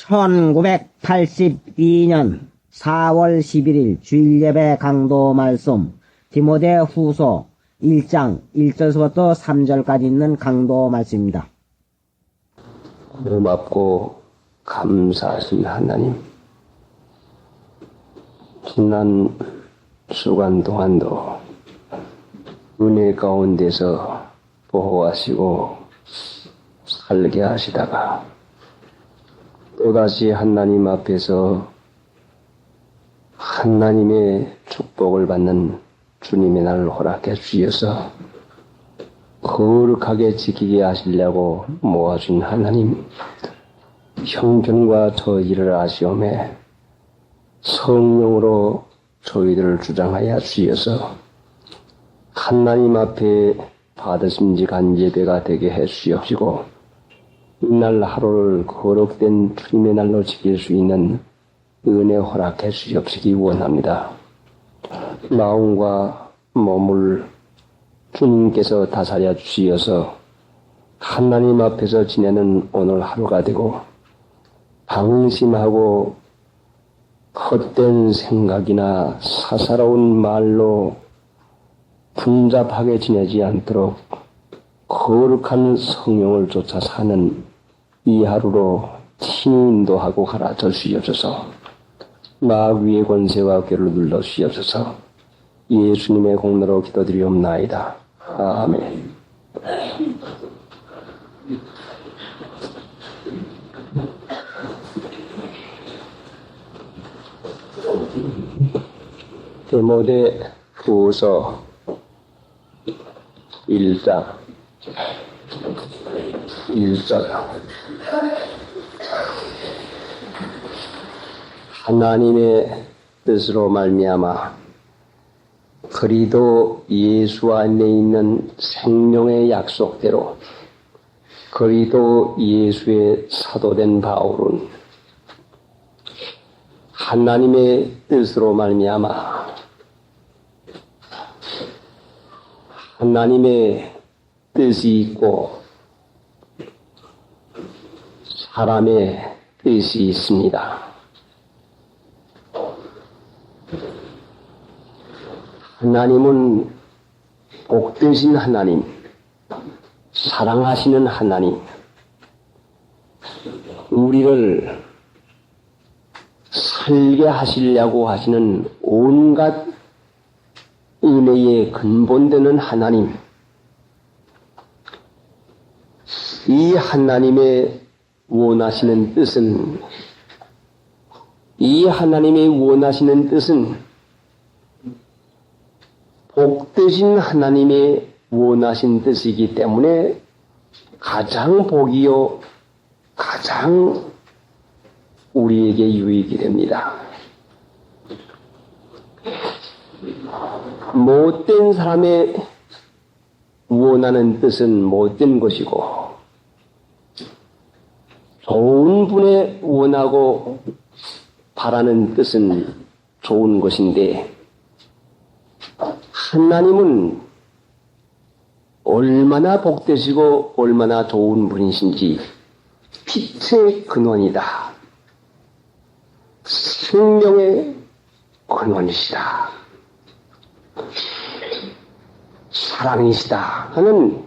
1982년 4월 11일 주일예배 강도 말씀 디모데 후서 1장 1절부터 3절까지 있는 강도 말씀입니다. 고맙고 감사하신 하나님, 지난 주간 동안도 은혜 가운데서 보호하시고 살게 하시다가 또다시 하나님 앞에서 하나님의 축복을 받는 주님의 날을 허락해 주셔서 거룩하게 지키게 하시려고 모아준 하나님, 형편과 저희를 아시오매 성령으로 저희들을 주장하여 주셔서 하나님 앞에 받으심직한 예배가 되게 해 주시옵시고, 이날 하루를 거룩된 주님의 날로 지킬 수 있는 은혜 허락해 주시옵시기 원합니다. 마음과 몸을 주님께서 다스려 주시어서 하나님 앞에서 지내는 오늘 하루가 되고, 방심하고 헛된 생각이나 사사로운 말로 분잡하게 지내지 않도록 거룩한 성령을 쫓아 사는 이 하루로 친히 인도하고 가르쳐 주시옵소서. 마귀의 권세와 괴를 눌러 주시옵소서. 예수님의 공로로 기도드리옵나이다. 아멘. 디모데 후서 1장 1절. 하나님의 뜻으로 말미암아 그리스도 예수 안에 있는 생명의 약속대로 그리스도 예수의 사도된 바울은 하나님의 뜻으로 말미암아 하나님의 뜻이 있고 사람의 뜻이 있습니다. 하나님은 복되신 하나님, 사랑하시는 하나님, 우리를 살게 하시려고 하시는 온갖 은혜의 근본되는 하나님, 이 하나님의 원하시는 뜻은 복되신 하나님의 원하신 뜻이기 때문에 가장 복이요, 가장 우리에게 유익이 됩니다. 못된 사람의 원하는 뜻은 못된 것이고, 좋은 분의 원하고 바라는 뜻은 좋은 것인데, 하나님은 얼마나 복되시고 얼마나 좋은 분이신지 빛의 근원이다, 생명의 근원이시다, 사랑이시다 하는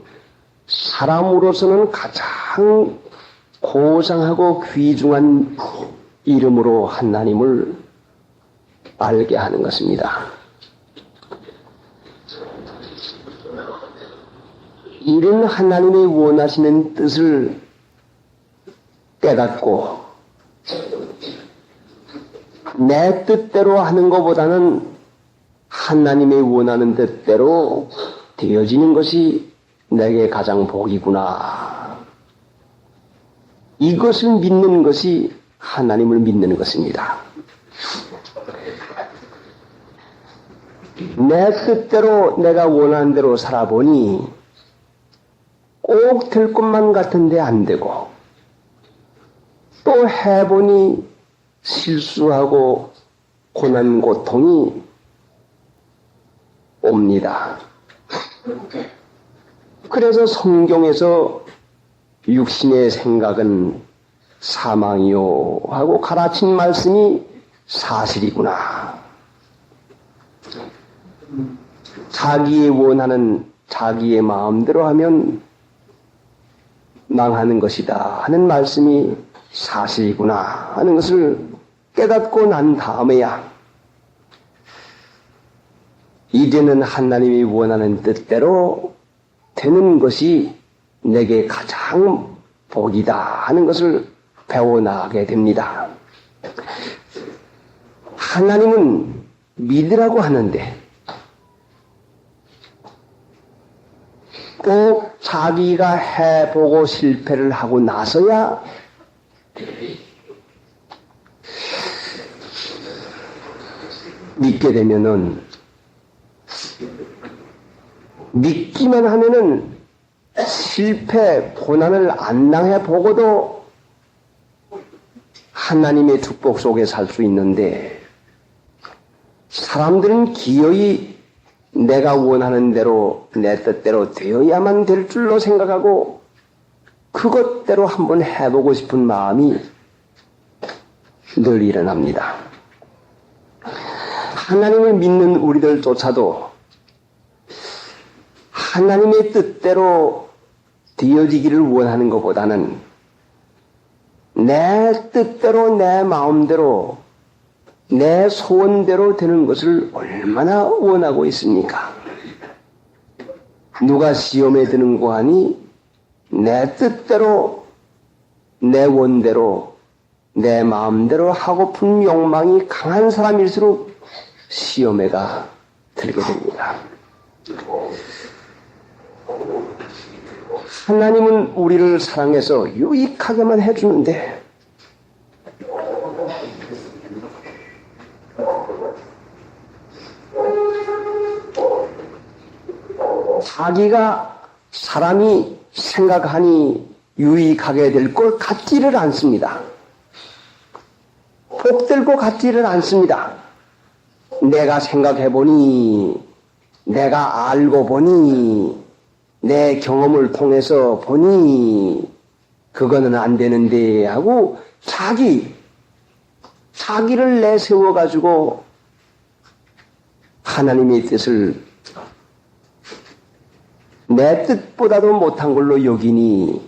사람으로서는 가장 고상하고 귀중한 이름으로 하나님을 알게 하는 것입니다. 이런 하나님의 원하시는 뜻을 깨닫고 내 뜻대로 하는 것보다는 하나님의 원하는 뜻대로 되어지는 것이 내게 가장 복이구나. 이것을 믿는 것이 하나님을 믿는 것입니다. 내 뜻대로 내가 원하는 대로 살아보니 꼭 될 것만 같은데 안 되고, 또 해보니 실수하고 고난 고통이 옵니다. 그래서 성경에서 육신의 생각은 사망이요 하고 가르친 말씀이 사실이구나. 자기의 원하는 자기의 마음대로 하면 망하는 것이다 하는 말씀이 사실이구나 하는 것을 깨닫고 난 다음에야 이제는 하나님이 원하는 뜻대로 되는 것이 내게 가장 복이다 하는 것을 배워나가게 됩니다. 하나님은 믿으라고 하는데 꼭 자기가 해보고 실패를 하고 나서야 믿게 되면은, 믿기만 하면은 실패, 고난을 안 당해 보고도 하나님의 축복 속에 살 수 있는데, 사람들은 기어이 내가 원하는 대로 내 뜻대로 되어야만 될 줄로 생각하고 그것대로 한번 해보고 싶은 마음이 늘 일어납니다. 하나님을 믿는 우리들조차도 하나님의 뜻대로 되어지기를 원하는 것보다는 내 뜻대로 내 마음대로 내 소원대로 되는 것을 얼마나 원하고 있습니까? 누가 시험에 드는 거 하니 내 뜻대로 내 원대로 내 마음대로 하고픈 욕망이 강한 사람일수록 시험에가 들게 됩니다. 하나님은 우리를 사랑해서 유익하게만 해주는데 자기가 사람이 생각하니 유익하게 될 것 같지를 않습니다. 복될 것 같지를 않습니다. 내가 생각해보니, 내가 알고 보니, 내 경험을 통해서 보니 그거는 안 되는데 하고 자기를 내세워가지고 하나님의 뜻을 내 뜻보다도 못한 걸로 여기니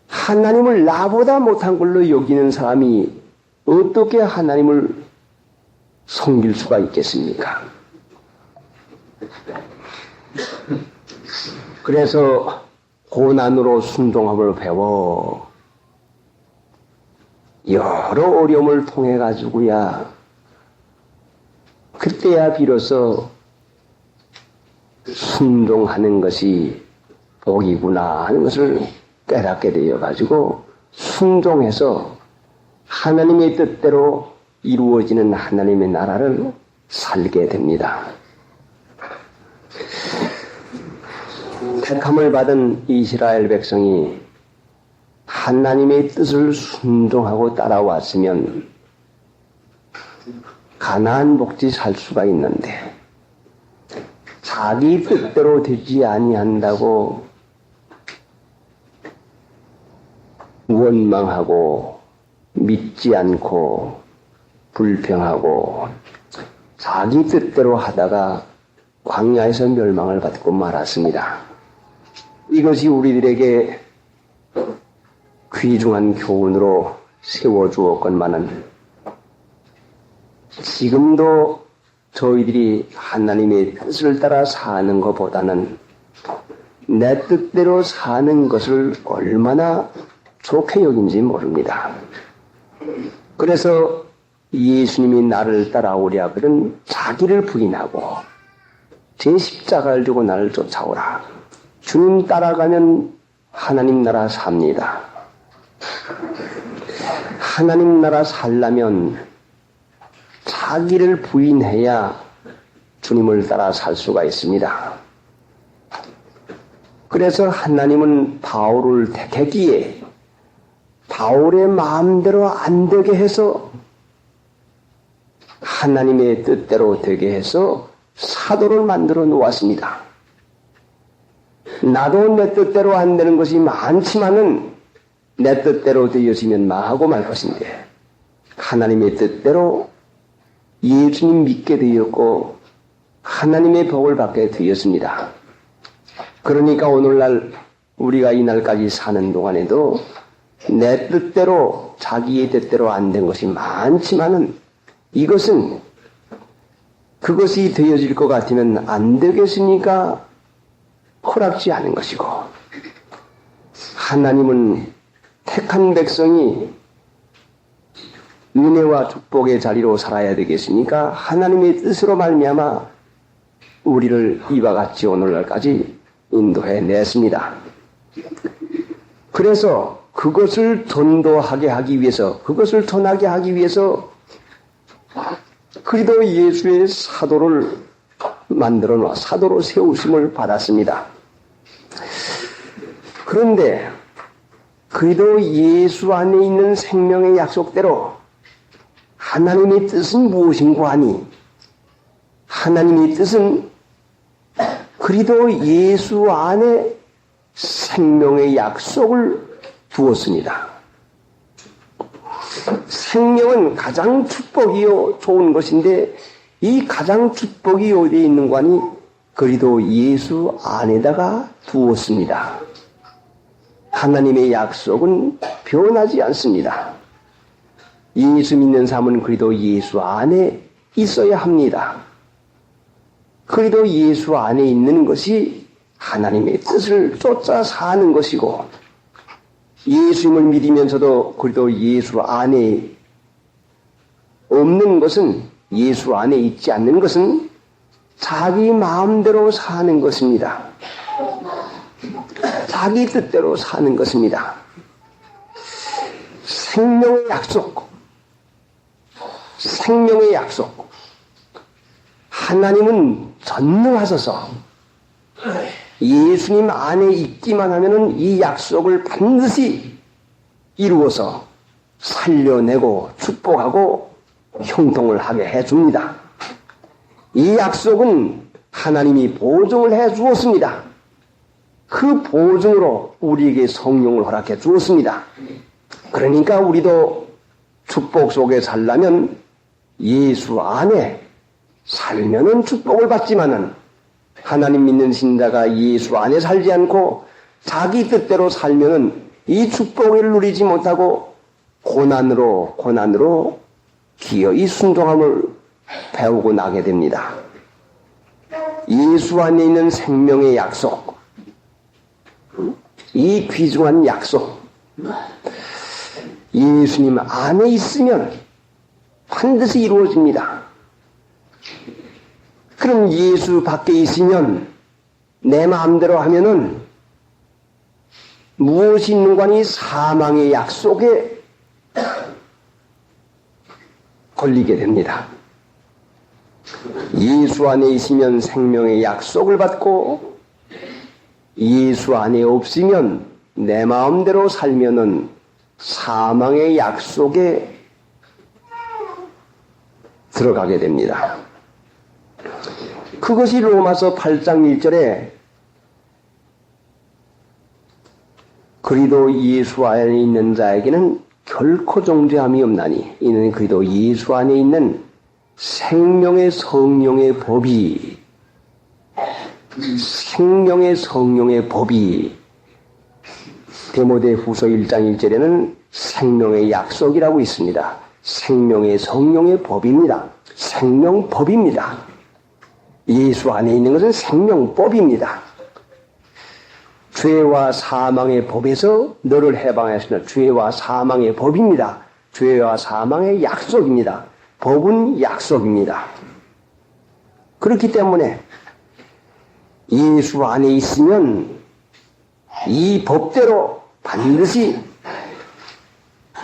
하나님을 나보다 못한 걸로 여기는 사람이 어떻게 하나님을 섬길 수가 있겠습니까? 그래서 고난으로 순종함을 배워 여러 어려움을 통해 가지고야 그때야 비로소 순종하는 것이 복이구나 하는 것을 깨닫게 되어 가지고 순종해서 하나님의 뜻대로 이루어지는 하나님의 나라를 살게 됩니다. 택함을 받은 이스라엘 백성이 하나님의 뜻을 순종하고 따라왔으면 가나안 복지 살 수가 있는데 자기 뜻대로 되지 아니한다고 원망하고 믿지 않고 불평하고 자기 뜻대로 하다가 광야에서 멸망을 받고 말았습니다. 이것이 우리들에게 귀중한 교훈으로 세워주었건만은 지금도 저희들이 하나님의 뜻을 따라 사는 것보다는 내 뜻대로 사는 것을 얼마나 좋게 여긴지 모릅니다. 그래서 예수님이 나를 따라오랴 그런 자기를 부인하고 제 십자가를 주고 나를 쫓아오라. 주님 따라가면 하나님 나라 삽니다. 하나님 나라 살려면 자기를 부인해야 주님을 따라 살 수가 있습니다. 그래서 하나님은 바울을 택했기에 바울의 마음대로 안 되게 해서 하나님의 뜻대로 되게 해서 사도를 만들어 놓았습니다. 나도 내 뜻대로 안 되는 것이 많지만은 내 뜻대로 되어지면 망하고 말 것인데 하나님의 뜻대로 예수님 믿게 되었고 하나님의 복을 받게 되었습니다. 그러니까 오늘날 우리가 이날까지 사는 동안에도 내 뜻대로 자기의 뜻대로 안 된 것이 많지만은 이것은 그것이 되어질 것 같으면 안 되겠으니까 허락지 않은 것이고 하나님은 택한 백성이 은혜와 축복의 자리로 살아야 되겠으니까 하나님의 뜻으로 말미암아 우리를 이와 같이 오늘날까지 인도해 냈습니다. 그래서 그것을 전도하게 하기 위해서 그것을 전하게 하기 위해서 그리도 예수의 사도를 만들어 놓아 사도로 세우심을 받았습니다. 그런데 그리도 예수 안에 있는 생명의 약속대로 하나님의 뜻은 무엇인고 하니 하나님의 뜻은 그리도 예수 안에 생명의 약속을 두었습니다. 생명은 가장 축복이요 좋은 것인데 이 가장 축복이 어디에 있는 거 아니 그리도 예수 안에다가 두었습니다. 하나님의 약속은 변하지 않습니다. 예수 믿는 삶은 그리도 예수 안에 있어야 합니다. 그리도 예수 안에 있는 것이 하나님의 뜻을 쫓아 사는 것이고 예수님을 믿으면서도 그리도 예수 안에 없는 것은 예수 안에 있지 않는 것은 자기 마음대로 사는 것입니다. 자기 뜻대로 사는 것입니다. 생명의 약속, 생명의 약속. 하나님은 전능하셔서 예수님 안에 있기만 하면은 이 약속을 반드시 이루어서 살려내고 축복하고 형통을 하게 해줍니다. 이 약속은 하나님이 보증을 해 주었습니다. 그 보증으로 우리에게 성령을 허락해 주었습니다. 그러니까 우리도 축복 속에 살려면 예수 안에 살면은 축복을 받지만은 하나님 믿는 신자가 예수 안에 살지 않고 자기 뜻대로 살면은 이 축복을 누리지 못하고 고난으로 기어이 순종함을 배우고 나게 됩니다. 예수 안에 있는 생명의 약속, 이 귀중한 약속, 예수님 안에 있으면 반드시 이루어집니다. 그럼 예수 밖에 있으면 내 마음대로 하면은 무엇이 있는 거니 사망의 약속에 걸리게 됩니다. 예수 안에 있으면 생명의 약속을 받고 예수 안에 없으면 내 마음대로 살면은 사망의 약속에 들어가게 됩니다. 그것이 로마서 8장 1절에 그리도 예수 안에 있는 자에게는 결코 정죄함이 없나니 이는 그리도 예수 안에 있는 생명의 성령의 법이 디모데 후서 1장 1절에는 생명의 약속이라고 있습니다. 생명의 성령의 법입니다. 생명법입니다. 예수 안에 있는 것은 생명법입니다. 죄와 사망의 법에서 너를 해방하시는 죄와 사망의 법입니다. 죄와 사망의 약속입니다. 법은 약속입니다. 그렇기 때문에 예수 안에 있으면 이 법대로 반드시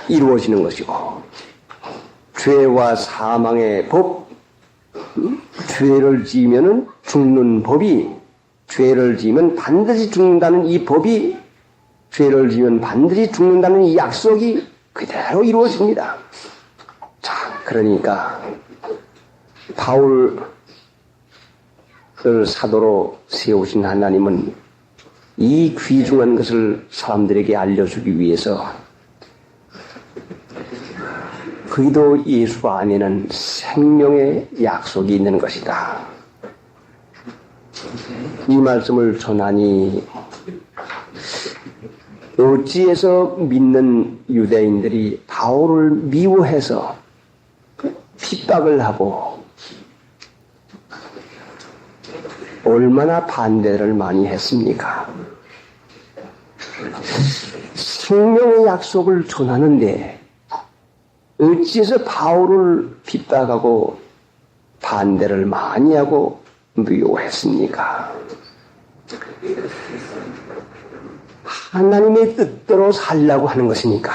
이루어지는 것이고 죄와 사망의 법, 죄를 지으면 죽는 법이 죄를 지으면 반드시 죽는다는 이 법이 죄를 지으면 반드시 죽는다는 이 약속이 그대로 이루어집니다. 자, 그러니까 바울을 사도로 세우신 하나님은 이 귀중한 것을 사람들에게 알려주기 위해서 그리도 예수 안에는 생명의 약속이 있는 것이다. 이 말씀을 전하니 어찌해서 믿는 유대인들이 바울을 미워해서 핍박을 하고 얼마나 반대를 많이 했습니까? 생명의 약속을 전하는데 어찌해서 바울을 핍박하고 반대를 많이 하고 미워했습니까? 하나님의 뜻대로 살라고 하는 것이니까.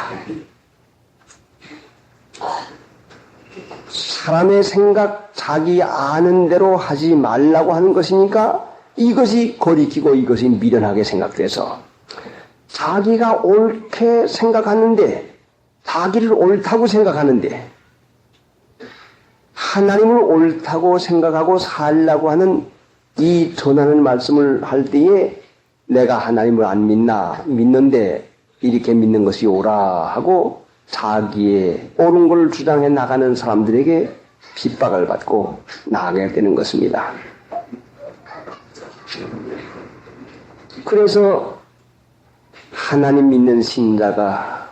사람의 생각, 자기 아는 대로 하지 말라고 하는 것이니까 이것이 거리끼고 이것이 미련하게 생각돼서 자기가 옳게 생각하는데, 자기를 옳다고 생각하는데 하나님을 옳다고 생각하고 살라고 하는 이 전하는 말씀을 할 때에 내가 하나님을 안 믿나? 믿는데 이렇게 믿는 것이 옳아 하고 자기의 옳은 걸 주장해 나가는 사람들에게 핍박을 받고 나가게 되는 것입니다. 그래서 하나님 믿는 신자가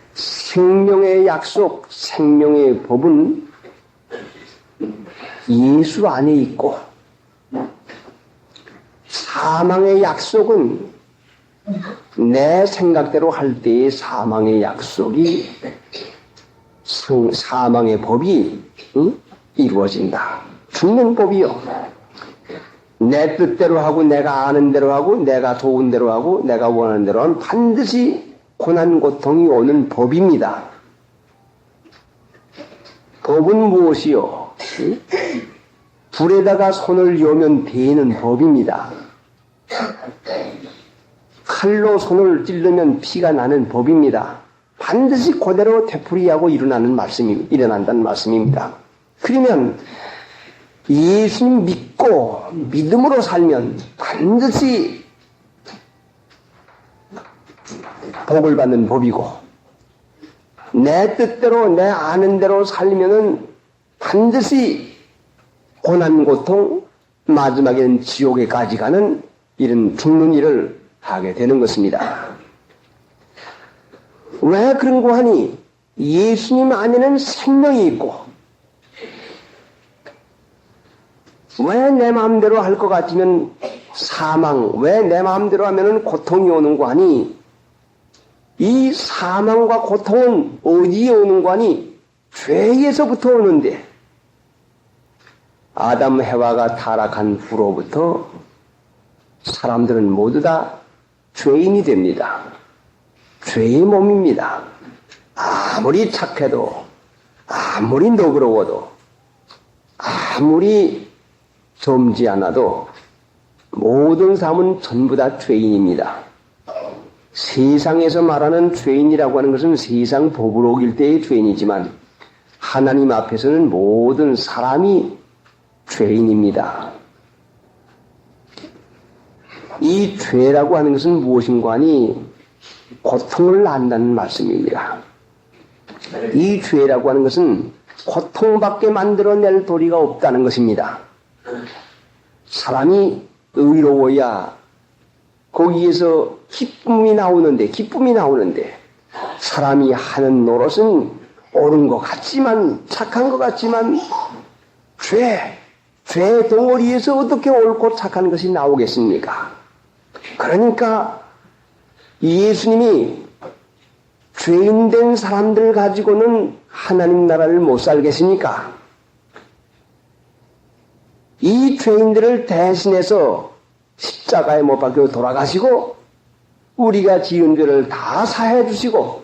생명의 약속, 생명의 법은 예수 안에 있고 사망의 약속은 내 생각대로 할 때의 사망의 약속이 사망의 법이 이루어진다. 죽는 법이요. 내 뜻대로 하고 내가 아는 대로 하고 내가 좋은 대로 하고 내가 원하는 대로 하면 반드시 고난 고통이 오는 법입니다. 법은 무엇이요? 불에다가 손을 여면 데이는 법입니다. 칼로 손을 찌르면 피가 나는 법입니다. 반드시 그대로 되풀이하고 일어난다는 말씀입니다. 그러면 예수님 믿고 믿음으로 살면 반드시 복을 받는 법이고, 내 뜻대로 내 아는 대로 살면은 반드시 고난 고통, 마지막에는 지옥에까지 가는 이런 죽는 일을 하게 되는 것입니다. 왜 그런고 하니 예수님 안에는 생명이 있고, 왜 내 마음대로 할 것 같으면 사망, 왜 내 마음대로 하면은 고통이 오는고 하니 이 사망과 고통은 어디에 오는고 하니 죄에서부터 오는데, 아담 해와가 타락한 후로부터 사람들은 모두 다 죄인이 됩니다. 죄의 몸입니다. 아무리 착해도, 아무리 너그러워도, 아무리 젊지 않아도 모든 사람은 전부 다 죄인입니다. 세상에서 말하는 죄인이라고 하는 것은 세상 법으로 어길 때의 죄인이지만 하나님 앞에서는 모든 사람이 죄인입니다. 이 죄라고 하는 것은 무엇인가 하니 고통을 낳는다는 말씀입니다. 이 죄라고 하는 것은 고통밖에 만들어낼 도리가 없다는 것입니다. 사람이 의로워야 거기에서 기쁨이 나오는데 사람이 하는 노릇은 옳은 것 같지만, 착한 것 같지만 죄 덩어리에서 어떻게 옳고 착한 것이 나오겠습니까? 그러니까 예수님이 죄인된 사람들 가지고는 하나님 나라를 못 살겠습니까? 이 죄인들을 대신해서 십자가에 못 박혀 돌아가시고 우리가 지은 죄를 다 사해 주시고,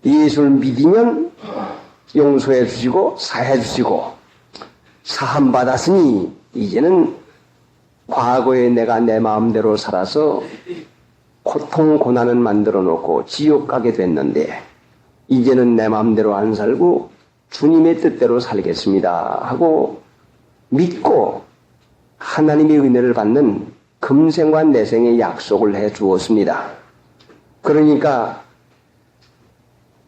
예수를 믿으면 용서해 주시고 사해 주시고, 사함 받았으니 이제는 과거에 내가 내 마음대로 살아서 고통 고난을 만들어 놓고 지옥 가게 됐는데 이제는 내 마음대로 안 살고 주님의 뜻대로 살겠습니다 하고 믿고 하나님의 은혜를 받는 금생과 내생의 약속을 해 주었습니다. 그러니까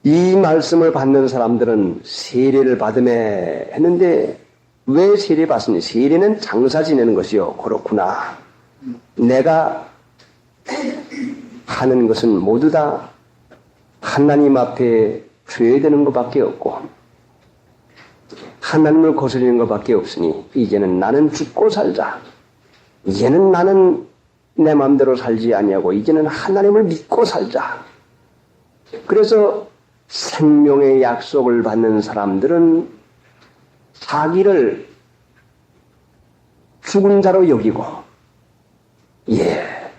이 말씀을 받는 사람들은 세례를 받으매 했는데 왜 세례 받습니까? 세례는 장사 지내는 것이요. 그렇구나. 내가 하는 것은 모두 다 하나님 앞에 줘야 되는 것밖에 없고 하나님을 거스르는 것밖에 없으니 이제는 나는 죽고 살자. 이제는 나는 내 마음대로 살지 아니하고 이제는 하나님을 믿고 살자. 그래서 생명의 약속을 받는 사람들은 자기를 죽은 자로 여기고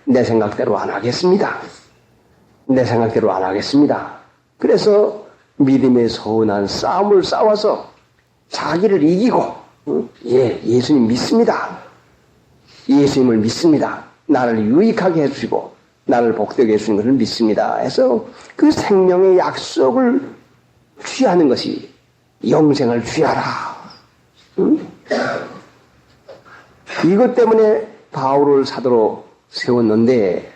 내 생각대로 안 하겠습니다. 내 생각대로 안 하겠습니다. 그래서 믿음의 선한 싸움을 싸워서 자기를 이기고 예수님 믿습니다. 예수님을 믿습니다. 나를 유익하게 해주시고 나를 복되게 해주시는 것을 믿습니다. 해서 그 생명의 약속을 취하는 것이 영생을 취하라. 이것 때문에 바울을 사도로 세웠는데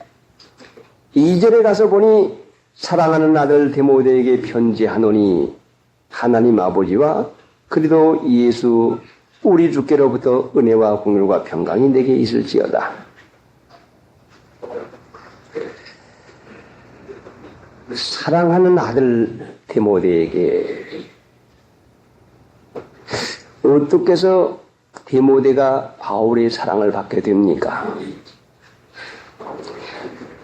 2절에 가서 보니 사랑하는 아들 디모데에게 편지하노니 하나님 아버지와 그리도 예수 우리 주께로부터 은혜와 공율과 평강이 내게 있을지어다. 사랑하는 아들 디모데에게 어떻게 해서 디모데가 바울의 사랑을 받게 됩니까?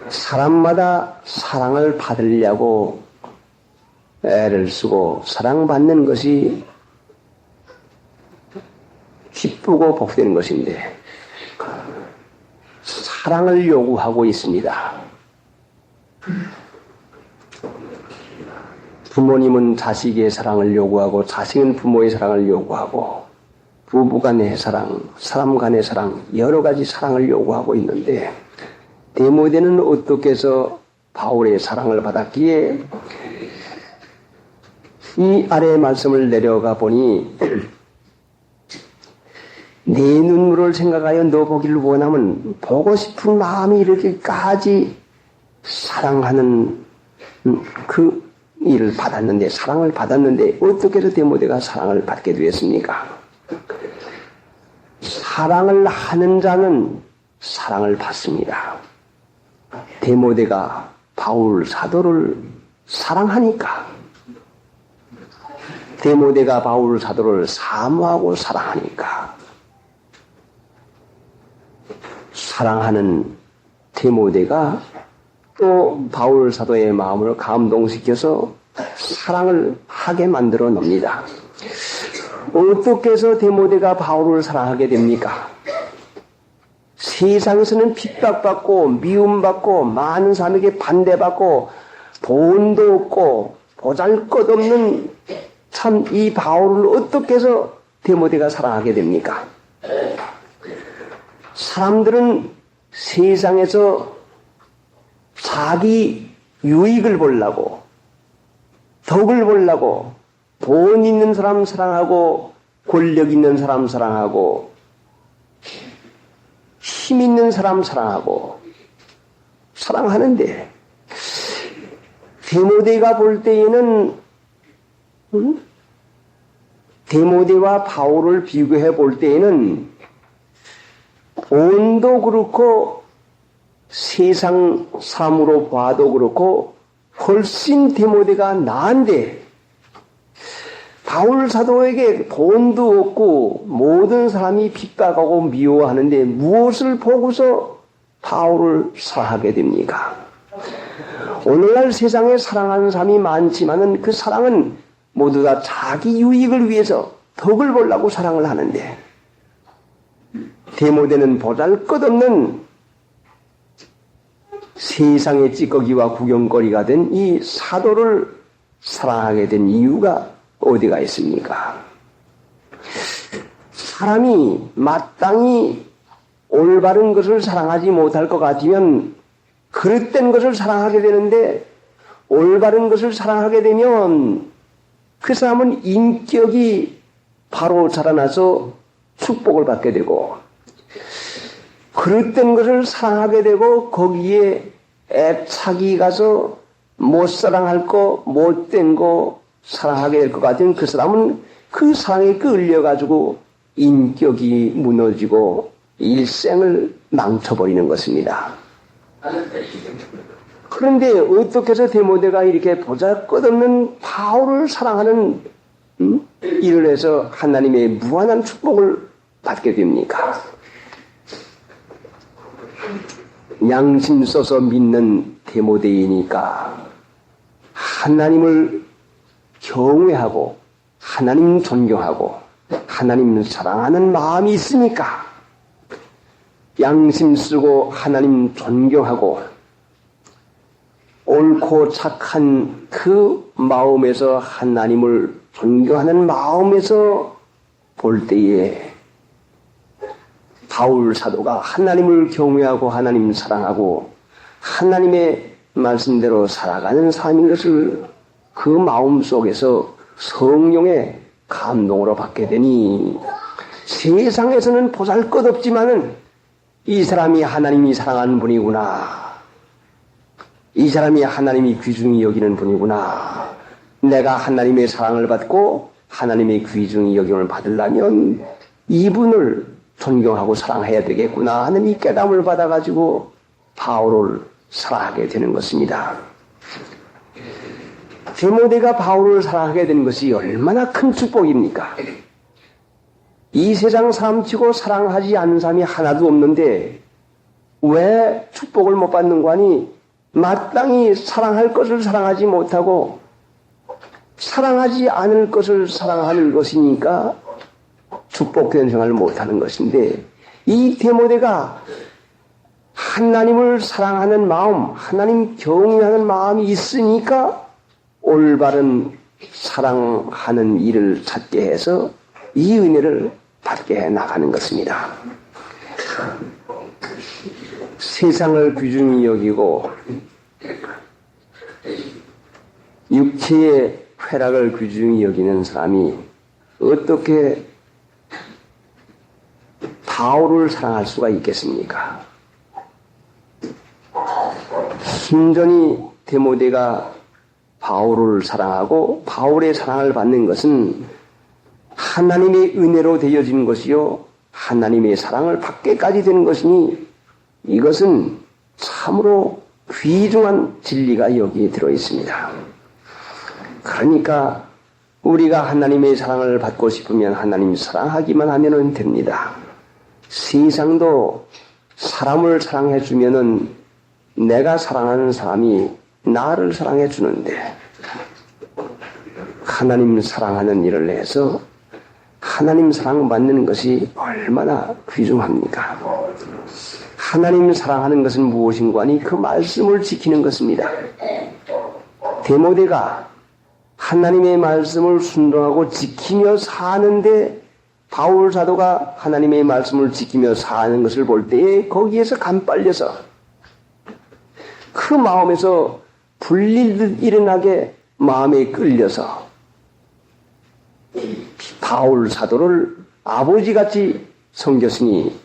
사람마다 사랑을 받으려고 애를 쓰고 사랑받는 것이 기쁘고 복되는 것인데 사랑을 요구하고 있습니다. 부모님은 자식의 사랑을 요구하고 자식은 부모의 사랑을 요구하고 부부 간의 사랑, 사람 간의 사랑, 여러 가지 사랑을 요구하고 있는데 디모데는 어떻게 해서 바울의 사랑을 받았기에 이 아래의 말씀을 내려가 보니 네 눈물을 생각하여 너 보기를 원하면 보고 싶은 마음이 이렇게까지 사랑하는 그 일을 받았는데 사랑을 받았는데 어떻게 해서 디모데가 사랑을 받게 되었습니까? 사랑을 하는 자는 사랑을 받습니다. 디모데가 바울 사도를 사랑하니까 디모데가 바울 사도를 사모하고 사랑하니까 사랑하는 디모데가 또 바울 사도의 마음을 감동시켜서 사랑을 하게 만들어 놉니다. 어떻게 해서 디모데가 바울을 사랑하게 됩니까? 세상에서는 핍박받고 미움받고 많은 사람에게 반대받고 돈도 없고 보잘것없는 참 이 바울을 어떻게 해서 디모데가 사랑하게 됩니까? 사람들은 세상에서 자기 유익을 보려고 덕을 보려고 돈 있는 사람 사랑하고 권력 있는 사람 사랑하고 힘 있는 사람 사랑하고 사랑하는데 디모데가 볼 때에는 디모데와 바울을 비교해 볼 때에는 돈도 그렇고 세상 사람으로 봐도 그렇고 훨씬 디모데가 나은데 바울 사도에게 돈도 없고 모든 사람이 핍박하고 미워하는데 무엇을 보고서 바울을 사랑하게 됩니까? 오늘날 세상에 사랑하는 사람이 많지만은 그 사랑은 모두 다 자기 유익을 위해서 덕을 보려고 사랑을 하는데 디모데는 보잘것없는 세상의 찌꺼기와 구경거리가 된 이 사도를 사랑하게 된 이유가 어디가 있습니까? 사람이 마땅히 올바른 것을 사랑하지 못할 것 같으면 그릇된 것을 사랑하게 되는데 올바른 것을 사랑하게 되면 그 사람은 인격이 바로 자라나서 축복을 받게 되고 그릇된 것을 사랑하게 되고 거기에 애착이 가서 못 사랑할 거, 못된 거 사랑하게 될 것 같은 그 사람은 그 사랑에 끌려가지고 인격이 무너지고 일생을 망쳐버리는 것입니다. 그런데 어떻게 해서 디모데가 이렇게 보잘것없는 바울을 사랑하는 일을 해서 하나님의 무한한 축복을 받게 됩니까? 양심 써서 믿는 디모데이니까 하나님을 경외하고 하나님 존경하고 하나님 사랑하는 마음이 있으니까 양심 쓰고 하나님 존경하고 옳고 착한 그 마음에서 하나님을 존경하는 마음에서 볼 때에 바울 사도가 하나님을 경외하고 하나님 사랑하고 하나님의 말씀대로 살아가는 삶인 것을 그 마음 속에서 성령의 감동으로 받게 되니 세상에서는 보잘것없지만은 이 사람이 하나님이 사랑하는 분이구나. 이 사람이 하나님이 귀중히 여기는 분이구나. 내가 하나님의 사랑을 받고 하나님의 귀중히 여김을 받으려면 이분을 존경하고 사랑해야 되겠구나 하는 이 깨달음을 받아가지고 바울을 사랑하게 되는 것입니다. 디모데가 바울을 사랑하게 되는 것이 얼마나 큰 축복입니까? 이 세상 사람치고 사랑하지 않는 사람이 하나도 없는데 왜 축복을 못 받는 거 아니? 마땅히 사랑할 것을 사랑하지 못하고 사랑하지 않을 것을 사랑하는 것이니까 축복된 생활을 못하는 것인데 이 디모데가 하나님을 사랑하는 마음, 하나님 경외하는 마음이 있으니까 올바른 사랑하는 일을 찾게 해서 이 은혜를 받게 해 나가는 것입니다. 세상을 귀중히 여기고 육체의 쾌락을 귀중히 여기는 사람이 어떻게 바울을 사랑할 수가 있겠습니까? 순전히 디모데가 바울을 사랑하고 바울의 사랑을 받는 것은 하나님의 은혜로 되어지는 것이요 하나님의 사랑을 받게까지 되는 것이니 이것은 참으로 귀중한 진리가 여기에 들어 있습니다. 그러니까 우리가 하나님의 사랑을 받고 싶으면 하나님 사랑하기만 하면 됩니다. 세상도 사람을 사랑해 주면은 내가 사랑하는 사람이 나를 사랑해 주는데 하나님 사랑하는 일을 해서 하나님 사랑받는 것이 얼마나 귀중합니까? 하나님 사랑하는 것은 무엇인가 하니 그 말씀을 지키는 것입니다. 디모데가 하나님의 말씀을 순종하고 지키며 사는데 바울 사도가 하나님의 말씀을 지키며 사는 것을 볼 때에 거기에서 간빨려서 그 마음에서 불일 일어나게 마음에 끌려서 바울 사도를 아버지같이 섬겼으니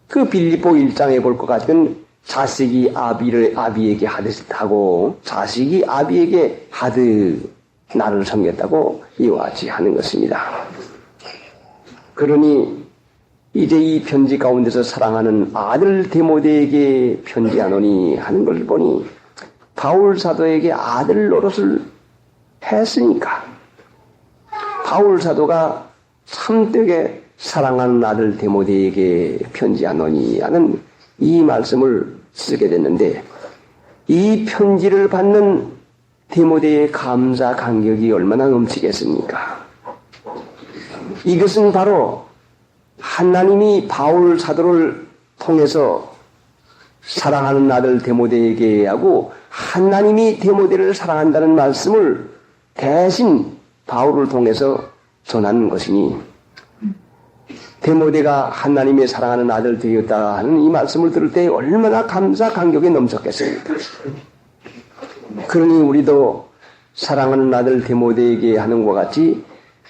그 빌립보 1장에 볼 것 같으면 자식이 아비에게 하듯 하고 자식이 아비에게 하듯 나를 섬겼다고 이와 같이 하는 것입니다. 그러니 이제 이 편지 가운데서 사랑하는 아들 디모데에게 편지하노니 하는 걸 보니 바울 사도에게 아들 노릇을 했으니까 바울 사도가 참되게 사랑하는 아들 디모데에게 편지하노니 하는 이 말씀을 쓰게 됐는데 이 편지를 받는 디모데의 감사 감격이 얼마나 넘치겠습니까? 이것은 바로 하나님이 바울 사도를 통해서 사랑하는 아들 디모데에게 하고 하나님이 디모데를 사랑한다는 말씀을 대신 바울을 통해서 전하는 것이니 디모데가 하나님의 사랑하는 아들 되었다 하는 이 말씀을 들을 때 얼마나 감사 감격이 넘쳤겠습니까? 그러니 우리도 사랑하는 아들 디모데에게 하는 것과 같이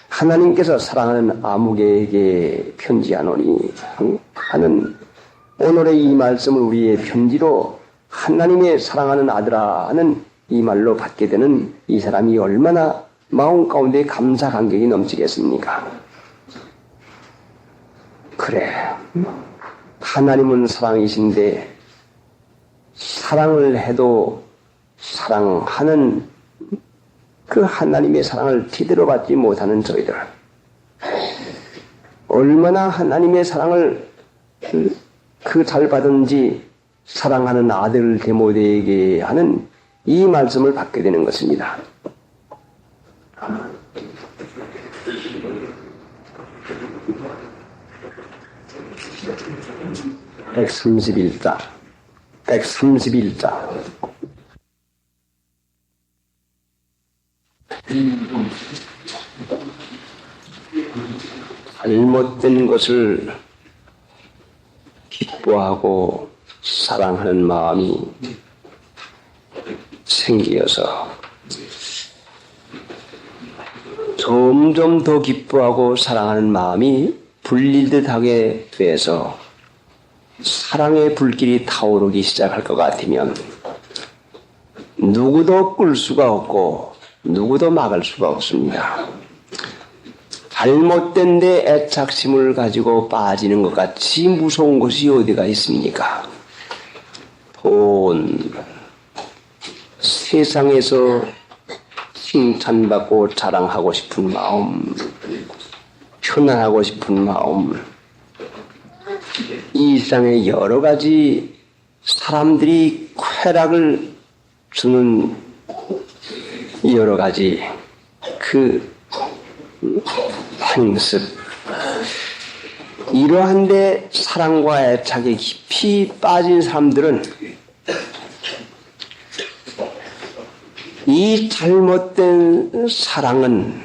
하나님께서 사랑하는 아무개에게 편지하노니 하는 오늘의 이 말씀을 우리의 편지로 하나님의 사랑하는 아들아 하는 이 말로 받게 되는 이 사람이 얼마나 마음 가운데 감사 감격이 넘치겠습니까? 그래, 하나님은 사랑이신데 사랑을 해도 사랑하는 그 하나님의 사랑을 제대로 받지 못하는 저희들, 얼마나 하나님의 사랑을 그 잘 받은지 사랑하는 아들 데모데에게 하는 이 말씀을 받게 되는 것입니다. 131자 잘못된 것을 기뻐하고 사랑하는 마음이 생기어서 점점 더 기뻐하고 사랑하는 마음이 불릴 듯하게 돼서 사랑의 불길이 타오르기 시작할 것 같으면 누구도 끌 수가 없고 누구도 막을 수가 없습니다. 잘못된 데 애착심을 가지고 빠지는 것 같이 무서운 것이 어디가 있습니까? 돈, 세상에서 칭찬받고 자랑하고 싶은 마음, 편안하고 싶은 마음, 이 세상에 여러 가지 사람들이 쾌락을 주는 여러 가지 그 행습, 이러한데 사랑과 애착에 깊이 빠진 사람들은 이 잘못된 사랑은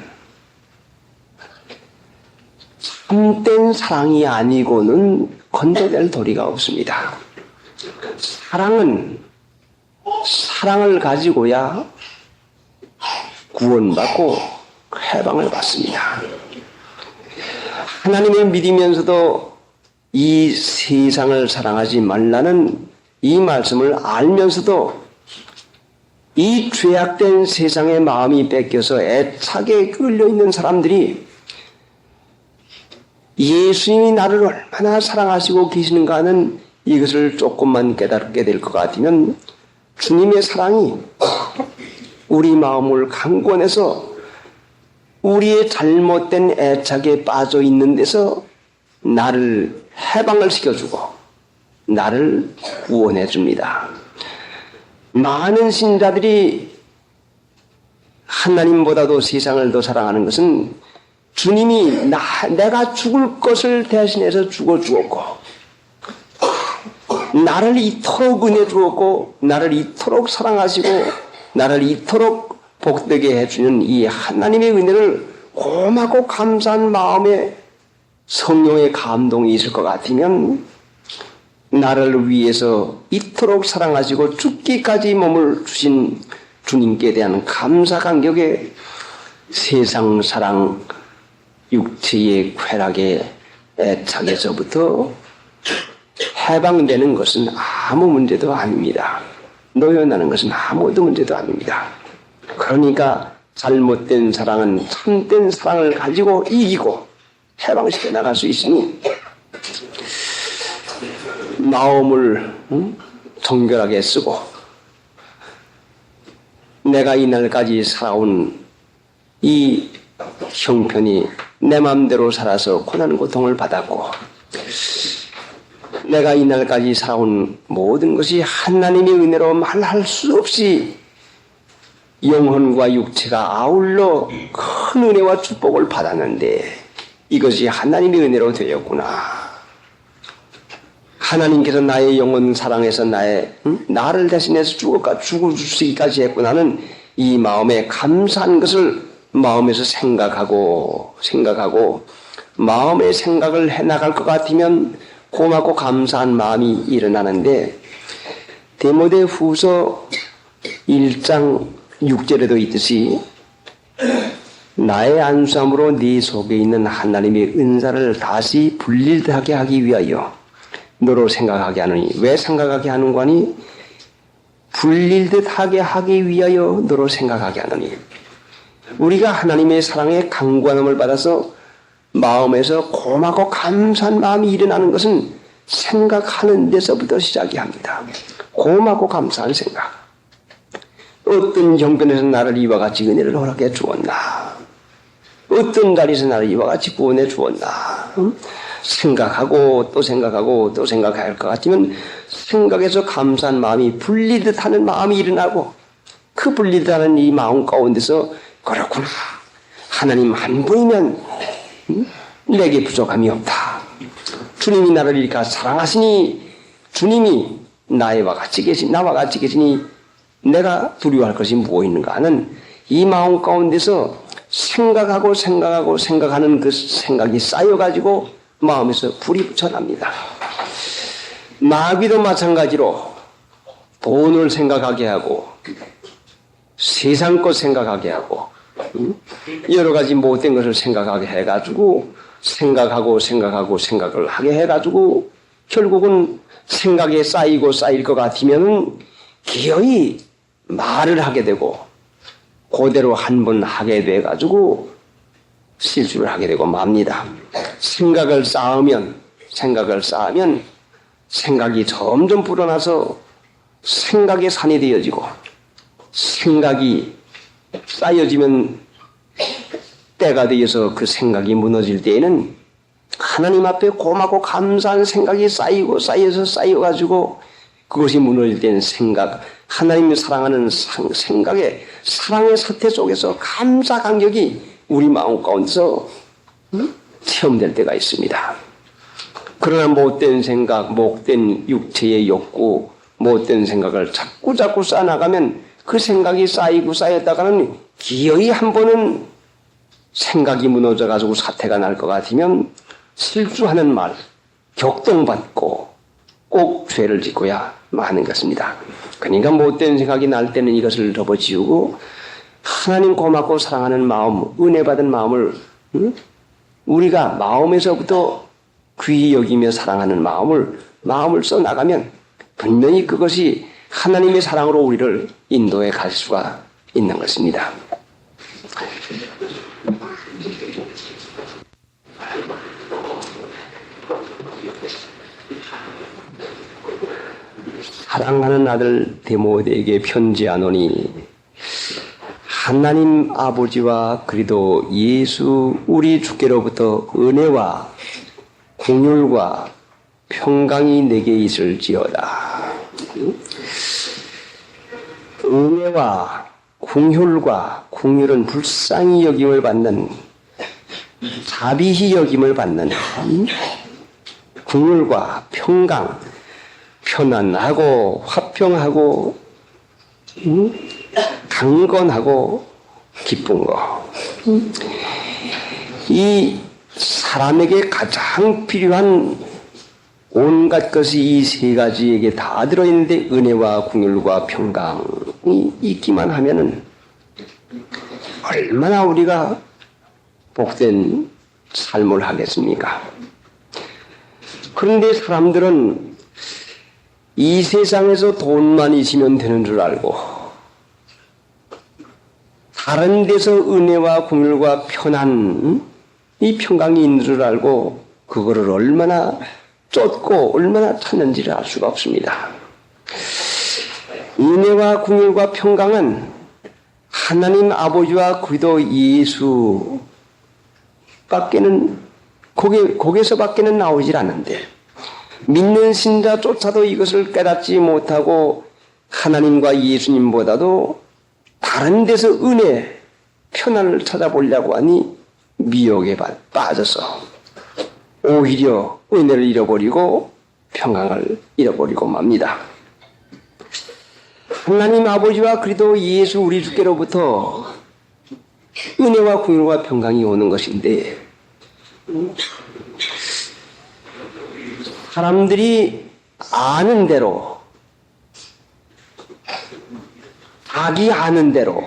참된 사랑이 아니고는 건져낼 도리가 없습니다. 사랑은 사랑을 가지고야 구원받고 해방을 받습니다. 하나님을 믿으면서도 이 세상을 사랑하지 말라는 이 말씀을 알면서도 이 죄악된 세상의 마음이 뺏겨서 애착에 끌려있는 사람들이 예수님이 나를 얼마나 사랑하시고 계시는가 하는 이것을 조금만 깨닫게 될 것 같으면 주님의 사랑이 우리 마음을 강권해서 우리의 잘못된 애착에 빠져 있는 데서 나를 해방을 시켜주고 나를 구원해 줍니다. 많은 신자들이 하나님보다도 세상을 더 사랑하는 것은 주님이 내가 죽을 것을 대신해서 죽어 주었고 나를 이토록 은혜 주었고 나를 이토록 사랑하시고 나를 이토록 복되게 해주는 이 하나님의 은혜를 고맙고 감사한 마음에 성령의 감동이 있을 것 같으면 나를 위해서 이토록 사랑하시고 죽기까지 몸을 주신 주님께 대한 감사 감격에 세상 사랑 육체의 쾌락의 애착에서부터 해방되는 것은 아무 문제도 아닙니다. 노연하는 것은 아무도 문제도 아닙니다. 그러니까 잘못된 사랑은 참된 사랑을 가지고 이기고 해방시켜 나갈 수 있으니 마음을 정결하게 쓰고 내가 이날까지 살아온 이 형편이 내 마음대로 살아서 고난 고통을 받았고 내가 이날까지 살아온 모든 것이 하나님의 은혜로 말할 수 없이 영혼과 육체가 아울러 큰 은혜와 축복을 받았는데 이것이 하나님의 은혜로 되었구나. 하나님께서 나의 영혼 사랑해서 나를 대신해서 죽으시기까지 했구나는 이 마음에 감사한 것을 마음에서 생각하고 마음의 생각을 해나갈 것 같으면 고맙고 감사한 마음이 일어나는데 디모데 후서 1장 6절에도 있듯이 나의 안수함으로 네 속에 있는 하나님의 은사를 다시 불릴하게 하기 위하여 너로 생각하게 하느니 왜 생각하게 하는 거니? 불릴듯하게 하기 위하여 너로 생각하게 하노니 우리가 하나님의 사랑에 강구함을 받아서 마음에서 고맙고 감사한 마음이 일어나는 것은 생각하는 데서부터 시작이 합니다. 고맙고 감사한 생각. 어떤 형편에서 나를 이와 같이 은혜를 허락해 주었나? 어떤 자리에서 나를 이와 같이 구원해 주었나? 생각하고 또 생각하고 또 생각할 것 같으면 생각에서 감사한 마음이 불리듯 하는 마음이 일어나고 그 불리듯 하는 이 마음 가운데서 그렇구나. 하나님 한 분이면 내게 부족함이 없다. 주님이 나를 이렇게 사랑하시니 주님이 나와 같이 계시니 내가 두려워할 것이 무엇 있는가 하는 이 마음 가운데서 생각하는 그 생각이 쌓여가지고 마음에서 불이 붙어납니다. 마귀도 마찬가지로 돈을 생각하게 하고 세상 것 생각하게 하고 여러 가지 못된 것을 생각하게 해가지고 생각을 하게 해가지고 결국은 생각에 쌓일 것 같으면 기어이 말을 하게 되고 그대로 한 번 하게 돼가지고 실수를 하게 되고 맙니다. 생각을 쌓으면 생각이 점점 불어나서 생각의 산이 되어지고 생각이 쌓여지면 때가 되어서 그 생각이 무너질 때에는 하나님 앞에 고맙고 감사한 생각이 쌓여가지고 그것이 무너질 때는 하나님을 사랑하는 생각의 사랑의 사태 속에서 감사 감격이 우리 마음 가운데서 체험될 때가 있습니다. 그러나 못된 생각, 못된 육체의 욕구, 못된 생각을 자꾸 쌓아나가면 그 생각이 쌓였다가는 기어이 한 번은 생각이 무너져가지고 사태가 날 것 같으면 실수하는 말, 격동받고 꼭 죄를 짓고야 마는 것입니다. 그러니까 못된 생각이 날 때는 이것을 덮어지우고 하나님 고맙고 사랑하는 마음, 은혜 받은 마음을 우리가 마음에서부터 귀히 여기며 사랑하는 마음을 써나가면 분명히 그것이 하나님의 사랑으로 우리를 인도해 갈 수가 있는 것입니다. 사랑하는 아들 디모데에게 편지하노니 하나님 아버지와 그리도 예수 우리 주께로부터 은혜와 긍휼과 평강이 내게 있을지어다. 은혜와 긍휼은 불쌍히 여김을 받는, 자비히 여김을 받는, 긍휼과 평강, 편안하고 화평하고 강건하고 기쁜 거. 이 사람에게 가장 필요한 온갖 것이 이 세 가지에게 다 들어있는데 은혜와 긍휼과 평강이 있기만 하면은 얼마나 우리가 복된 삶을 하겠습니까? 그런데 사람들은 이 세상에서 돈만 있으면 되는 줄 알고 다른 데서 은혜와 긍휼과 편안 이 평강이 있는 줄 알고 그거를 얼마나 쫓고 얼마나 찾는지를 알 수가 없습니다. 은혜와 긍휼과 평강은 하나님 아버지와 그리도 예수 밖에는 거기서 밖에는 나오질 않는데 믿는 신자조차도 이것을 깨닫지 못하고 하나님과 예수님보다도 다른 데서 은혜, 편안을 찾아보려고 하니 미혹에 빠져서 오히려 은혜를 잃어버리고 평강을 잃어버리고 맙니다. 하나님 아버지와 그리도 예수 우리 주께로부터 은혜와 긍휼과 평강이 오는 것인데 사람들이 아는 대로 자기 아는 대로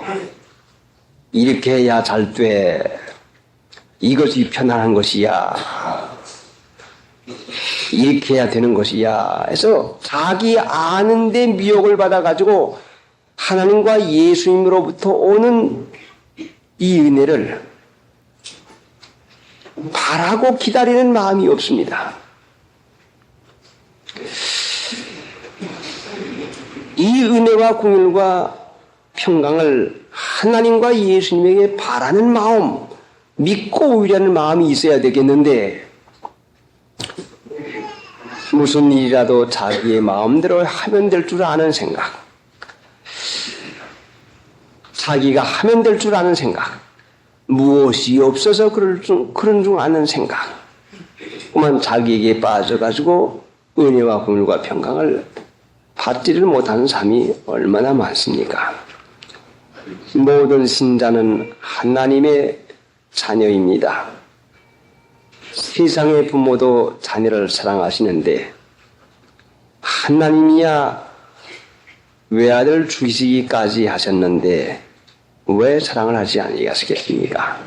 이렇게 해야 잘 돼. 이것이 편안한 것이야. 이렇게 해야 되는 것이야 해서 자기 아는데 미혹을 받아가지고 하나님과 예수님으로부터 오는 이 은혜를 바라고 기다리는 마음이 없습니다. 이 은혜와 공율과 평강을 하나님과 예수님에게 바라는 마음, 믿고 의뢰하는 마음이 있어야 되겠는데 무슨 일이라도 자기의 마음대로 하면 될 줄 아는 생각, 자기가 하면 될 줄 아는 생각, 무엇이 없어서 그런 줄 아는 생각, 그만 자기에게 빠져가지고 은혜와 공율과 평강을 받지를 못하는 삶이 얼마나 많습니까? 모든 신자는 하나님의 자녀입니다. 세상의 부모도 자녀를 사랑하시는데 하나님이야 외아들 죽이시기까지 하셨는데 왜 사랑을 하지 아니하시겠습니까?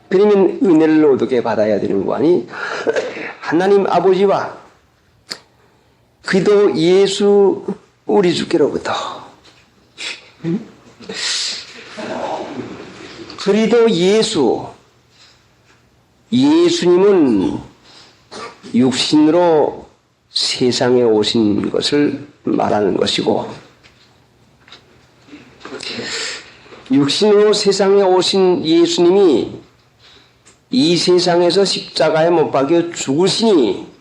그러면 은혜를 어떻게 받아야 되는 거 아니? 하나님 아버지와 그리스도 예수 우리 주께로부터 그리스도 예수님은 육신으로 세상에 오신 것을 말하는 것이고 육신으로 세상에 오신 예수님이 이 세상에서 십자가에 못 박혀 죽으시니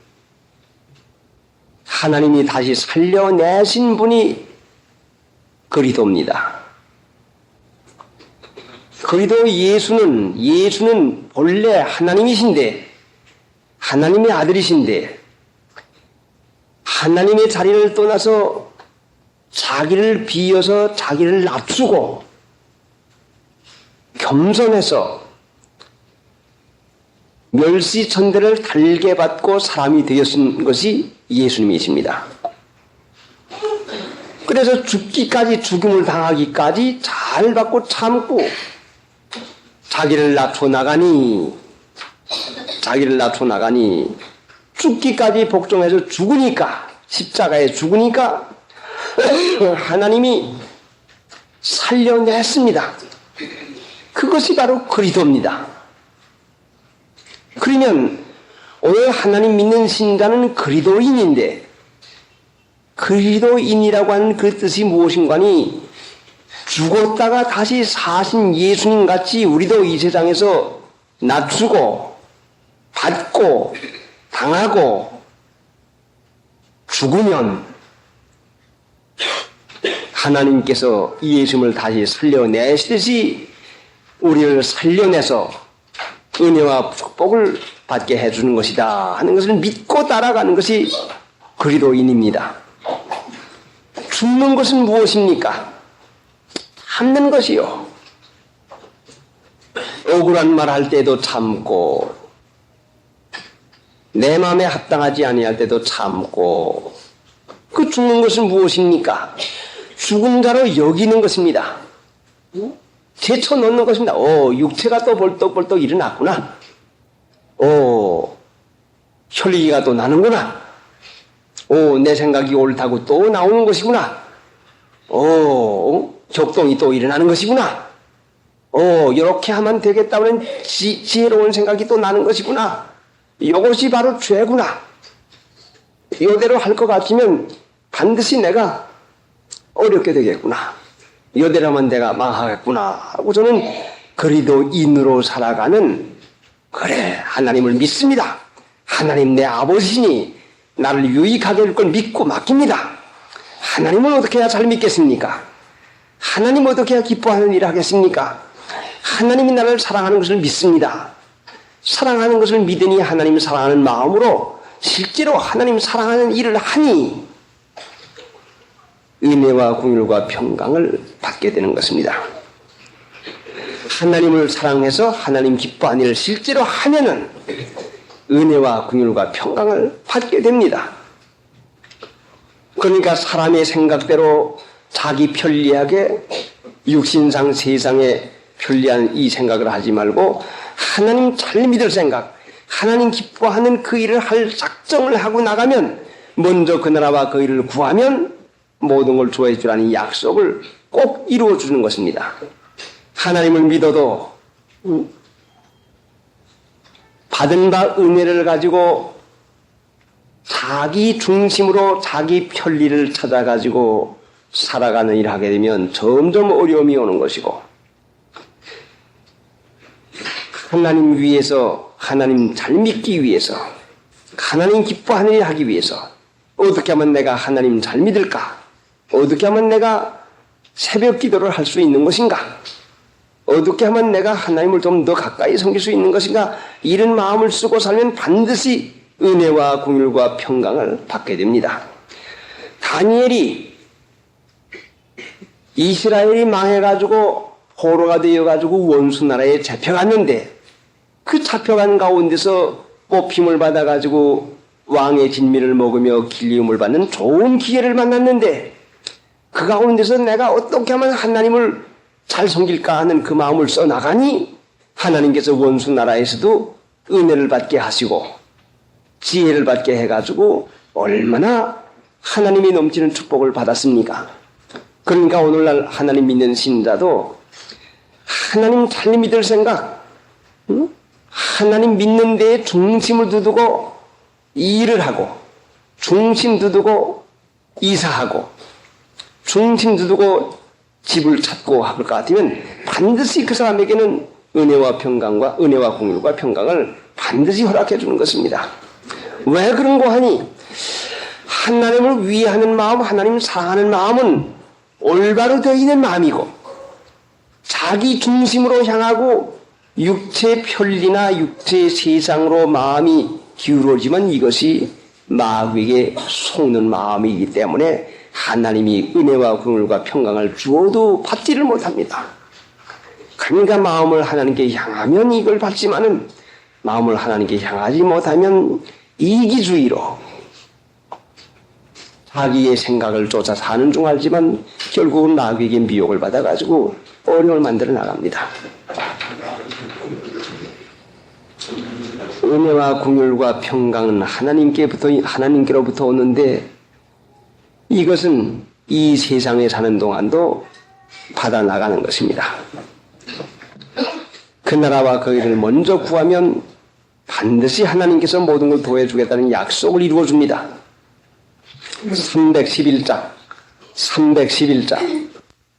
하나님이 다시 살려내신 분이 그리스도입니다. 그리스도 예수는 본래 하나님이신데 하나님의 아들이신데 하나님의 자리를 떠나서 자기를 비워서 자기를 낮추고 겸손해서 멸시천대를 달게 받고 사람이 되었은 것이 예수님이십니다. 그래서 죽음을 당하기까지 잘 받고 참고 자기를 낮춰 나가니 죽기까지 복종해서 죽으니까 십자가에 죽으니까 하나님이 살려냈습니다. 그것이 바로 그리스도입니다. 그러면 오늘 하나님 믿는 신자는 그리스도인인데 그리스도인이라고 하는 그 뜻이 무엇인가니 죽었다가 다시 사신 예수님 같이 우리도 이 세상에서 낮추고 받고 당하고 죽으면 하나님께서 예수님을 다시 살려내시듯이 우리를 살려내서 은혜와 축복을 받게 해주는 것이다 하는 것을 믿고 따라가는 것이 그리스도인입니다. 죽는 것은 무엇입니까? 참는 것이요. 억울한 말 할 때도 참고 내 마음에 합당하지 아니할 때도 참고 그 죽는 것은 무엇입니까? 죽은 자로 여기는 것입니다. 제쳐 놓는 것입니다. 육체가 또 벌떡벌떡 일어났구나. 혈기가 또 나는구나. 내 생각이 옳다고 또 나오는 것이구나. 격동이 또 일어나는 것이구나. 이렇게 하면 되겠다는 지혜로운 생각이 또 나는 것이구나. 이것이 바로 죄구나. 이대로 할 것 같으면 반드시 내가 어렵게 되겠구나. 이대로 하면 내가 망하겠구나 하고 저는 그리스도인으로 살아가는 하나님을 믿습니다. 하나님 내 아버지시니 나를 유익하게 할 걸 믿고 맡깁니다. 하나님은 어떻게 해야 잘 믿겠습니까? 하나님 어떻게 해야 기뻐하는 일을 하겠습니까? 하나님이 나를 사랑하는 것을 믿습니다. 사랑하는 것을 믿으니 하나님 사랑하는 마음으로 실제로 하나님 사랑하는 일을 하니 은혜와 공율과 평강을 받게 되는 것입니다. 하나님을 사랑해서 하나님 기뻐하는 일을 실제로 하면은 은혜와 공율과 평강을 받게 됩니다. 그러니까 사람의 생각대로 자기 편리하게 육신상 세상에 편리한 이 생각을 하지 말고 하나님 잘 믿을 생각, 하나님 기뻐하는 그 일을 할 작정을 하고 나가면, 먼저 그 나라와 그 일을 구하면 모든 걸 좋아해 주라는 약속을 꼭 이루어 주는 것입니다. 하나님을 믿어도 받은 바 은혜를 가지고 자기 중심으로 자기 편리를 찾아가지고 살아가는 일을 하게 되면 점점 어려움이 오는 것이고, 하나님 위해서, 하나님 잘 믿기 위해서, 하나님 기뻐하는 일을 하기 위해서 어떻게 하면 내가 하나님 잘 믿을까? 어떻게 하면 내가 새벽 기도를 할 수 있는 것인가? 어떻게 하면 내가 하나님을 좀 더 가까이 섬길 수 있는 것인가? 이런 마음을 쓰고 살면 반드시 은혜와 긍휼과 평강을 받게 됩니다. 다니엘이 이스라엘이 망해가지고 포로가 되어가지고 원수 나라에 잡혀갔는데, 그 잡혀간 가운데서 뽑힘을 받아가지고 왕의 진미를 먹으며 길리움을 받는 좋은 기회를 만났는데, 그 가운데서 내가 어떻게 하면 하나님을 잘 섬길까 하는 그 마음을 써나가니 하나님께서 원수 나라에서도 은혜를 받게 하시고 지혜를 받게 해가지고 얼마나 하나님이 넘치는 축복을 받았습니까? 그러니까 오늘날 하나님 믿는 신자도 하나님 잘 믿을 생각, 하나님 믿는 데에 중심을 두고 일을 하고, 중심 두고 이사하고, 중심 두고 집을 찾고 할 것 같으면 반드시 그 사람에게는 은혜와 평강과 은혜와 긍휼과 평강을 반드시 허락해 주는 것입니다. 왜 그런고 하니, 하나님을 위하는 마음, 하나님을 사랑하는 마음은 올바로 되어 있는 마음이고, 자기 중심으로 향하고 육체 편리나 육체 세상으로 마음이 기울어지면 이것이 마귀에게 속는 마음이기 때문에 하나님이 은혜와 긍휼과 평강을 주어도 받지를 못합니다. 그러니까 마음을 하나님께 향하면 이걸 받지만은, 마음을 하나님께 향하지 못하면 이기주의로 자기의 생각을 쫓아 사는 중 알지만 결국은 마귀에게 미혹을 받아가지고 어려움을 만들어 나갑니다. 은혜와 긍휼과 평강은 하나님께로부터 오는데, 이것은 이 세상에 사는 동안도 받아 나가는 것입니다. 그 나라와 그 일을 먼저 구하면 반드시 하나님께서 모든 걸 도와주겠다는 약속을 이루어 줍니다. 311장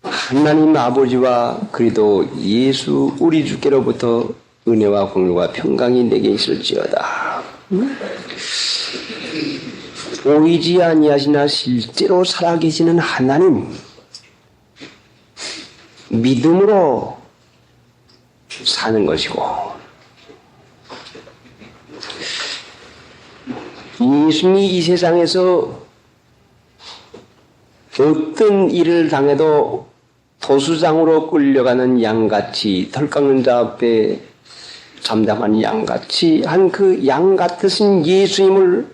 하나님 아버지와 그리도 예수 우리 주께로부터 은혜와 긍휼과 평강이 내게 있을지어다. 보이지 아니하시나 실제로 살아계시는 하나님, 믿음으로 사는 것이고, 예수님이 이 세상에서 어떤 일을 당해도 도수장으로 끌려가는 양같이, 털 깎는 자 앞에 잠잠한 양같이 한 그 양 같으신 예수님을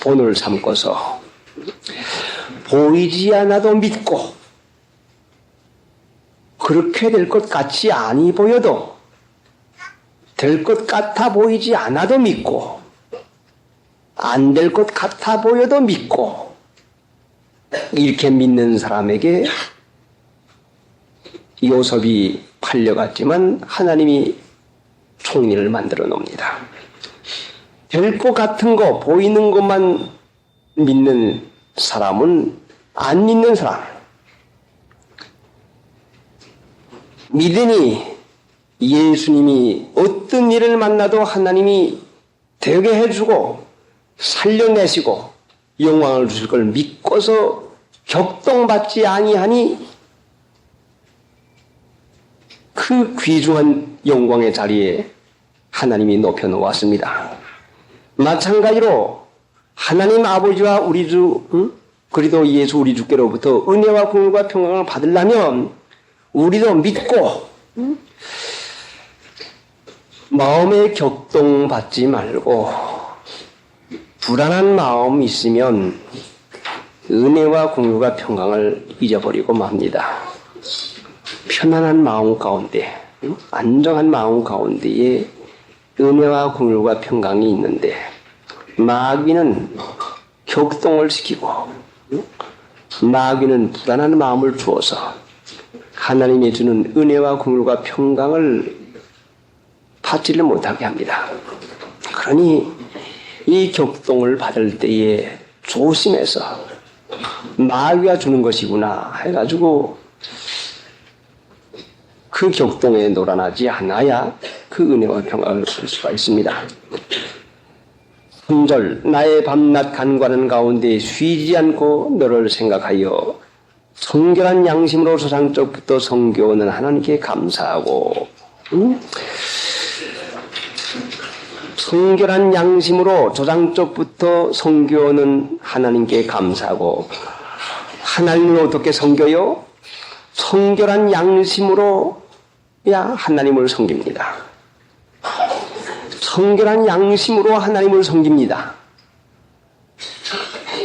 본을 삼고서 보이지 않아도 믿고, 그렇게 될 것 같이 아니 보여도 될 것 같아 보이지 않아도 믿고, 안 될 것 같아 보여도 믿고, 이렇게 믿는 사람에게 요섭이 팔려갔지만 하나님이 총리를 만들어 놓습니다. 될 것 같은 거, 보이는 것만 믿는 사람은 안 믿는 사람. 믿으니 예수님이 어떤 일을 만나도 하나님이 되게 해주고 살려내시고 영광을 주실 걸 믿고서 격동받지 아니하니 그 귀중한 영광의 자리에 하나님이 높여놓았습니다. 마찬가지로 하나님 아버지와 우리 주 그리도 예수 우리 주께로부터 은혜와 긍휼과 평강을 받으려면 우리도 믿고 마음에 격동받지 말고 불안한 마음 있으면 은혜와 긍휼과 평강을 잊어버리고 맙니다. 편안한 마음 가운데, 안정한 마음 가운데에 은혜와 긍휼과 평강이 있는데 마귀는 격동을 시키고 마귀는 불안한 마음을 주어서 하나님이 주는 은혜와 긍휼과 평강을 받지를 못하게 합니다. 그러니 이 격동을 받을 때에 조심해서 마귀가 주는 것이구나 해가지고 그 격동에 놀아나지 않아야 그 은혜와 평강을 받을 수가 있습니다. 3절 나의 밤낮 간과하는 가운데 쉬지 않고 너를 생각하여 성결한 양심으로 조상적부터 성교하는 하나님께 감사하고 성결한 양심으로 조상적부터 성교하는 하나님께 감사하고 하나님을 어떻게 섬겨요? 성결한 양심으로야 하나님을 섬깁니다. 성결한 양심으로 하나님을 섬깁니다.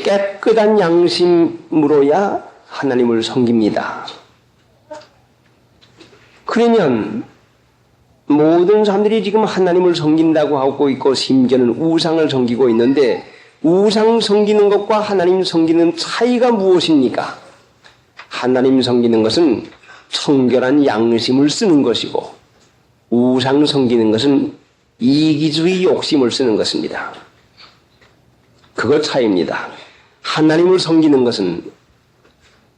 깨끗한 양심으로야 하나님을 섬깁니다. 그러면 모든 사람들이 지금 하나님을 섬긴다고 하고 있고 심지어는 우상을 섬기고 있는데 우상 섬기는 것과 하나님 섬기는 차이가 무엇입니까? 하나님 섬기는 것은 성결한 양심을 쓰는 것이고 우상 섬기는 것은 이기주의 욕심을 쓰는 것입니다. 그것 차이입니다. 하나님을 섬기는 것은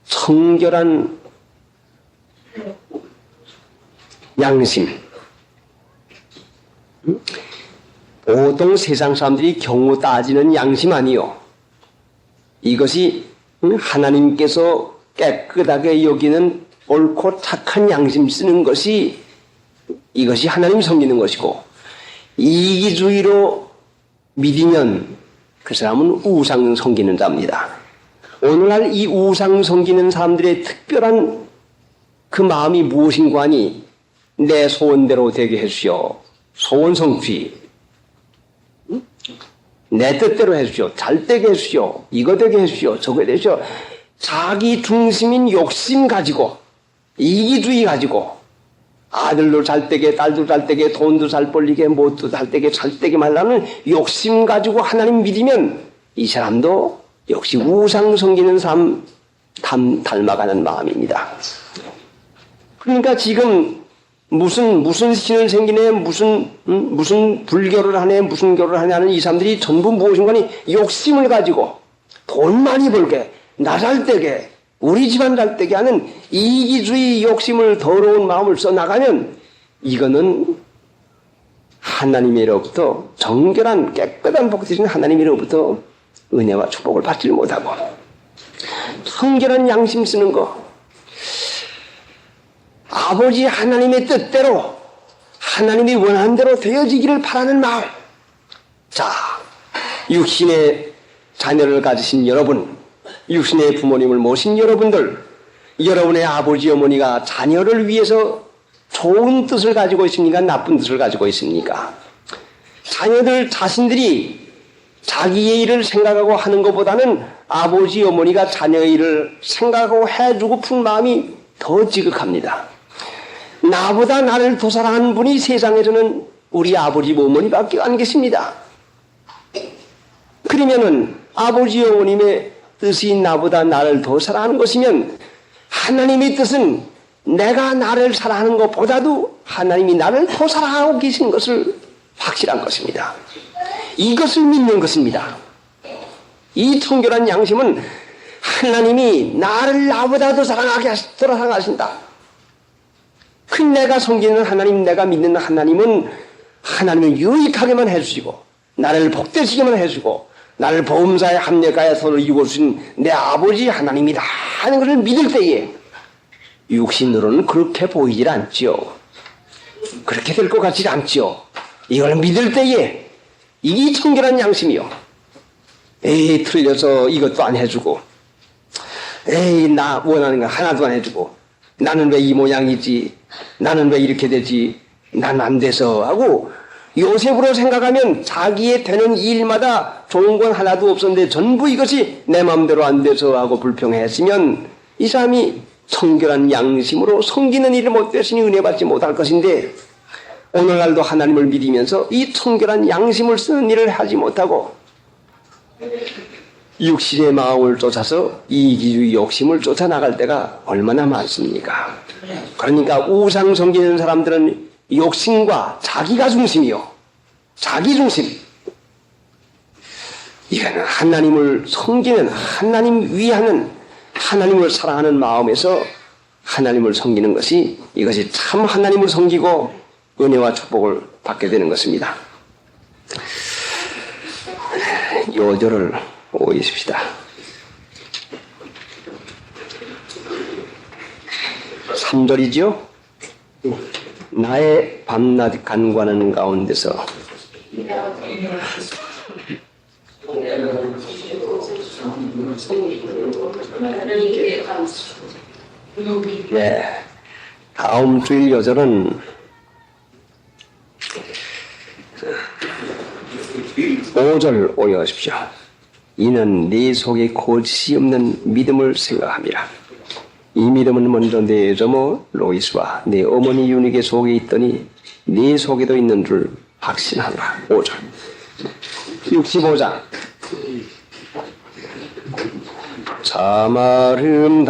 성결한 양심. 보통 세상 사람들이 경우 따지는 양심 아니요. 이것이 하나님께서 깨끗하게 여기는 옳고 착한 양심 쓰는 것이 이것이 하나님 섬기는 것이고 이기주의로 믿으면 그 사람은 우상 섬기는 자입니다. 오늘날 이 우상 섬기는 사람들의 특별한 그 마음이 무엇인가 하니 내 소원대로 되게 해주시오. 소원 성취. 내 뜻대로 해주시오. 잘 되게 해주시오. 이거 되게 해주시오. 저거 되게 해주시오. 자기 중심인 욕심 가지고 이기주의 가지고 아들도 잘 되게 딸도 잘 되게 돈도 잘 벌리게 무엇도 잘 되게 말라는 욕심 가지고 하나님 믿으면 이 사람도 역시 우상 섬기는 사람 닮아가는 마음입니다. 그러니까 지금 무슨 신을 생기네 무슨 불교를 하네 무슨 교를 하냐는 이 사람들이 전부 무엇인가니 욕심을 가지고 돈 많이 벌게 나 잘 되게 우리 집안 잘 되게 하는 이기주의 욕심을 더러운 마음을 써나가면 이거는 하나님으로부터 정결한 깨끗한 복 되신 하나님으로부터 은혜와 축복을 받지 못하고 성결한 양심 쓰는 거 아버지 하나님의 뜻대로 하나님이 원하는 대로 되어지기를 바라는 마음. 자, 육신의 자녀를 가지신 여러분, 육신의 부모님을 모신 여러분들, 여러분의 아버지 어머니가 자녀를 위해서 좋은 뜻을 가지고 있습니까? 나쁜 뜻을 가지고 있습니까? 자녀들 자신들이 자기의 일을 생각하고 하는 것보다는 아버지 어머니가 자녀의 일을 생각하고 해주고픈 마음이 더 지극합니다. 나보다 나를 더 사랑하는 분이 세상에서는 우리 아버지 어머니밖에 안 계십니다. 그러면은 아버지 어머님의 뜻이 나보다 나를 더 사랑하는 것이면 하나님의 뜻은 내가 나를 사랑하는 것보다도 하나님이 나를 더 사랑하고 계신 것을 확실한 것입니다. 이것을 믿는 것입니다. 이 청결한 양심은 하나님이 나를 나보다 더 사랑하신다. 그 내가 섬기는 하나님, 내가 믿는 하나님은 하나님을 유익하게만 해주시고 나를 복되시게만 해주고 나를 보험사의 합력하여 서로 이루어주신 내 아버지 하나님이다 하는 것을 믿을 때에 육신으로는 그렇게 보이질 않지요. 그렇게 될 것 같지 않지요. 이걸 믿을 때에 이 청결한 양심이요. 에이 틀려서 이것도 안 해주고 에이 나 원하는 거 하나도 안 해주고 나는 왜 이 모양이지 나는 왜 이렇게 되지 난 안 돼서 하고 요셉으로 생각하면 자기의 되는 일마다 좋은 건 하나도 없었는데 전부 이것이 내 마음대로 안 돼서 하고 불평했으면 이 사람이 청결한 양심으로 섬기는 일을 못 되시니 은혜 받지 못할 것인데 오늘날도 하나님을 믿으면서 이 청결한 양심을 쓰는 일을 하지 못하고 육신의 마음을 쫓아서 이기주의 욕심을 쫓아나갈 때가 얼마나 많습니까? 그러니까 우상 섬기는 사람들은 욕심과 자기가 중심이요. 자기 중심. 이거는 하나님을 섬기는, 하나님 위하는, 하나님을 사랑하는 마음에서 하나님을 섬기는 것이 이것이 참 하나님을 섬기고 은혜와 축복을 받게 되는 것입니다. 요절을 오이십시다. 3절이죠? 나의 밤낮 간과하는 가운데서 네, 다음 주일 요절은 5절 오여하십시오. 이는 네 속에 거짓이 없는 믿음을 생각합니다. 이 믿음은 먼저 내 여자모 로이스와 내 어머니 유니게 속에 있더니 네 속에도 있는 줄 확신하노라. 5절 65장 참 아름다워라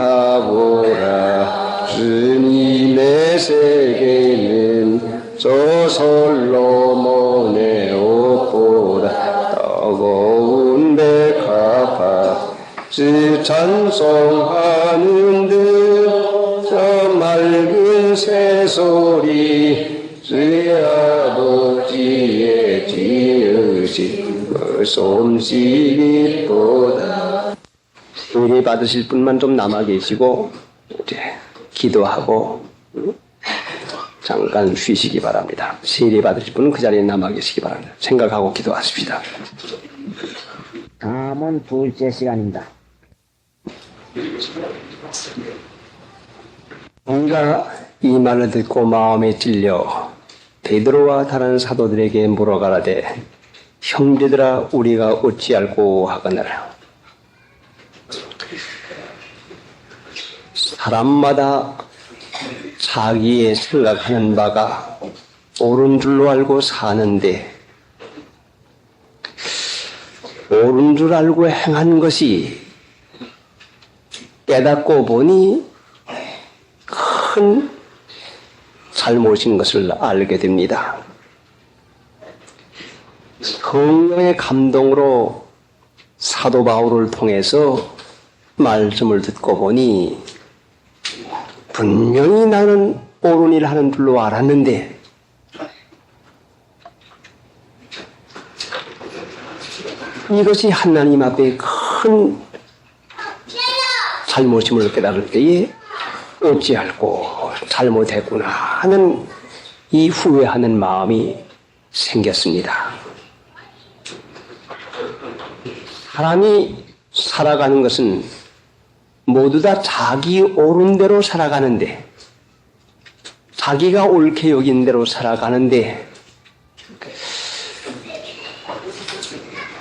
주님의 세계는 저 솔로몬의 옷보다 뜨거운 백합화 주 찬송하는 듯 저 맑은 새소리 주의 아버지의 지으신 그 솜씨보다 세례 받으실 분만 좀 남아 계시고 이제 기도하고 잠깐 쉬시기 바랍니다. 세례 받으실 분은 그 자리에 남아 계시기 바랍니다. 생각하고 기도하십시다. 다음은 둘째 시간입니다. 뭔가 이 말을 듣고 마음에 찔려 베드로와 다른 사도들에게 물어가라되 형제들아 우리가 어찌할꼬 하거니라. 사람마다 자기의 생각하는 바가 옳은 줄로 알고 사는데 옳은 줄 알고 행한 것이 깨닫고 보니 큰 잘못인 것을 알게 됩니다. 성령의 감동으로 사도 바울을 통해서 말씀을 듣고 보니 분명히 나는 옳은 일을 하는 줄로 알았는데 이것이 하나님 앞에 큰 잘못임을 깨달을 때에 어찌할꼬 잘못했구나 하는 이 후회하는 마음이 생겼습니다. 사람이 살아가는 것은 모두 다 자기 옳은 대로 살아가는데 자기가 옳게 여긴 대로 살아가는데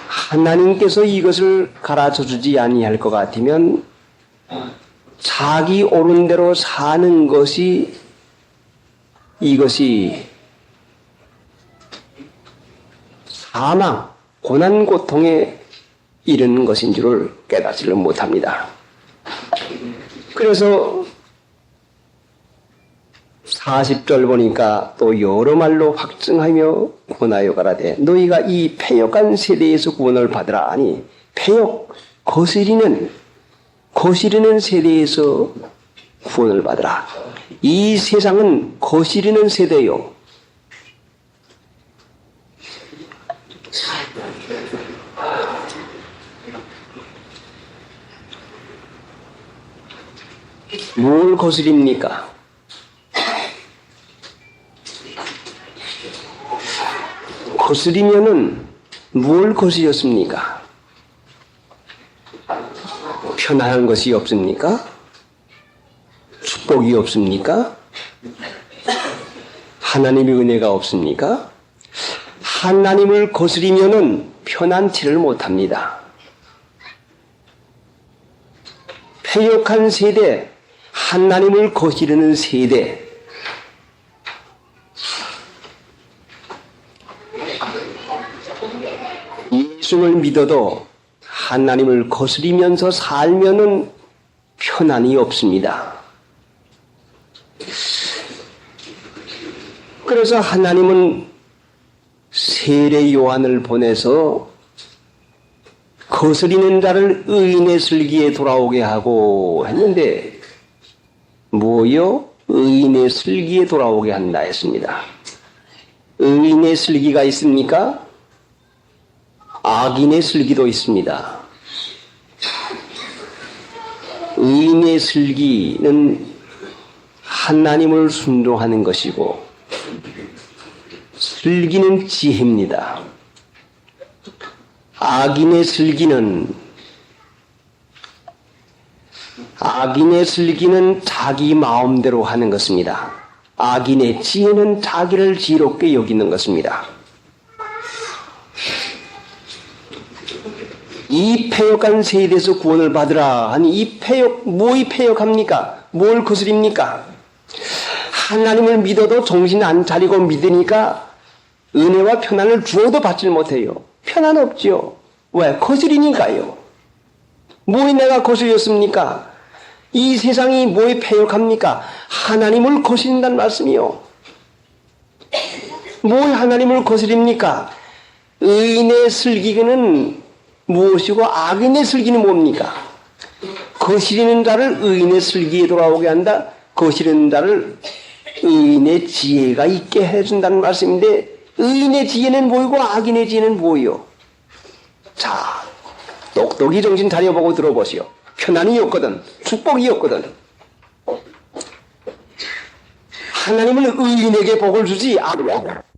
하나님께서 이것을 가르쳐 주지 아니할 것 같으면 자기 옳은 대로 사는 것이 이것이 사망, 고난, 고통에 이르는 것인 줄을 깨닫지를 못합니다. 그래서 40절 보니까 또 여러 말로 확증하며 권하여 가라되 너희가 이 패역한 세대에서 구원을 받으라 하니 패역, 거스리는 세대에서 구원을 받으라. 이 세상은 거스리는 세대요. 뭘 거스립니까? 거스리면은 뭘 거스렸습니까? 편안한 것이 없습니까? 축복이 없습니까? 하나님의 은혜가 없습니까? 하나님을 거스리면은 편안치를 못합니다. 패역한 세대, 하나님을 거스르는 세대, 예수를 믿어도 하나님을 거스리면서 살면은 편안이 없습니다. 그래서 하나님은 세례 요한을 보내서 거스리는 자를 의인의 슬기에 돌아오게 하고 했는데 뭐요? 의인의 슬기에 돌아오게 한다 했습니다. 의인의 슬기가 있습니까? 악인의 슬기도 있습니다. 의인의 슬기는 하나님을 순종하는 것이고 슬기는 지혜입니다. 악인의 슬기는 자기 마음대로 하는 것입니다. 악인의 지혜는 자기를 지롭게 여기는 것입니다. 이 패역한 세대에서 구원을 받으라 하니 이 패역합니까? 뭘 거스립니까? 하나님을 믿어도 정신 안 차리고 믿으니까 은혜와 편안을 주어도 받질 못해요. 편안 없지요. 왜? 거스리니까요. 뭐에 내가 거스렸습니까? 이 세상이 뭐에 패역합니까? 하나님을 거스린다는 말씀이요. 뭘 하나님을 거스립니까? 의인의 슬기는 무엇이고 악인의 슬기는 뭡니까? 거스리는 자를 의인의 슬기에 돌아오게 한다. 거스리는 자를 의인의 지혜가 있게 해준다는 말씀인데 의인의 지혜는 뭐이고 악인의 지혜는 뭐요? 자, 똑똑히 정신 차려보고 들어보시오. 편안이 없거든. 축복이 없거든. 하나님은 의인에게 복을 주지 악인에게